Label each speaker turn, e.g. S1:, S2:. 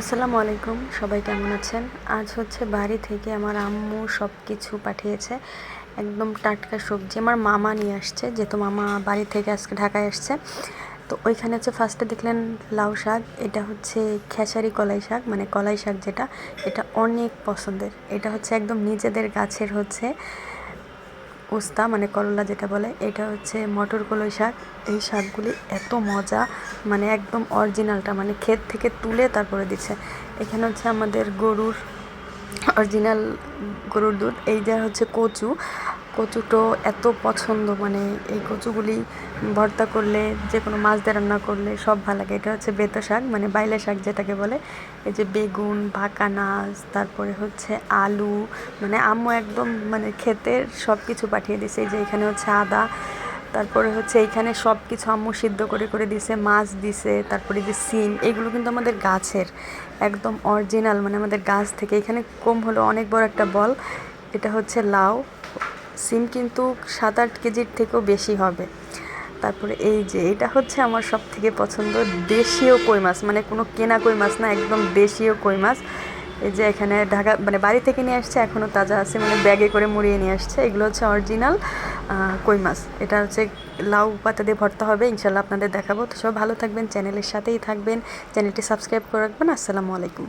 S1: আসসালামু আলাইকুম, সবাই কেমন আছেন? আজ হচ্ছে বাড়ি থেকে আমার আম্মু সব কিছু পাঠিয়েছে। একদম টাটকা সবজি আমার মামা নিয়ে আসছে, যেহেতু মামা বাড়ি থেকে আজকে ঢাকায় আসছে। তো ওইখানে হচ্ছে ফার্স্টে দেখলেন লাউ শাক, এটা হচ্ছে খেসারি কলাই শাক, মানে কলাই শাক যেটা, এটা অনেক পছন্দের। এটা হচ্ছে একদম নিজেদের গাছের হচ্ছে উস্তা, মানে করলা যেটা বলে। এটা হচ্ছে মটর কলাই শাক। এই শাকগুলি এত মজা, মানে একদম অরিজিনালটা, মানে ক্ষেত থেকে তুলে তারপরে দিচ্ছে। এখানে হচ্ছে আমাদের গরুর অরিজিনাল গরুর দুধ। এই যে হচ্ছে কচু, কচুটো এত পছন্দ, মানে এই কচুগুলি ভর্তা করলে, যে কোনো মাছ দিয়ে রান্না করলে সব ভালো লাগে। এটা হচ্ছে বেতো শাক, মানে বাইলে শাক যেটাকে বলে। এই যে বেগুন, ভাকানাস, তারপরে হচ্ছে আলু, মানে আম্মু একদম মানে ক্ষেতের সব কিছু পাঠিয়ে দিছে। এই যে এখানে হচ্ছে আদা, তারপরে হচ্ছে এইখানে সব কিছু আম্মু সিদ্ধ করে করে দিছে, মাছ দিছে, তারপরে যে সিম, এগুলো কিন্তু আমাদের গাছের একদম অরিজিনাল, মানে আমাদের গাছ থেকে। এখানে কম হলো অনেক বড় একটা বল। এটা হচ্ছে লাউ। সিম কিন্তু 7-8 কেজির থেকেও বেশি হবে। তারপরে এই যে এটা হচ্ছে আমার সব থেকে পছন্দ, দেশীয় কই মাছ, মানে কোনো কেনা কই মাছ না, একদম দেশীয় কই মাছ। এই যে এখানে ঢাকা, মানে বাড়ি থেকে নিয়ে আসছে, এখনও তাজা আছে, মানে ব্যাগে করে মুড়িয়ে নিয়ে আসছে। এগুলো হচ্ছে অরিজিনাল কই মাছ। এটা হচ্ছে লাউ পাতা দিয়ে ভর্তা হবে, ইনশাল্লাহ আপনাদের দেখাবো। তো সব ভালো থাকবেন, চ্যানেলের সাথেই থাকবেন, চ্যানেলটি সাবস্ক্রাইব করে রাখবেন। আসসালামু আলাইকুম।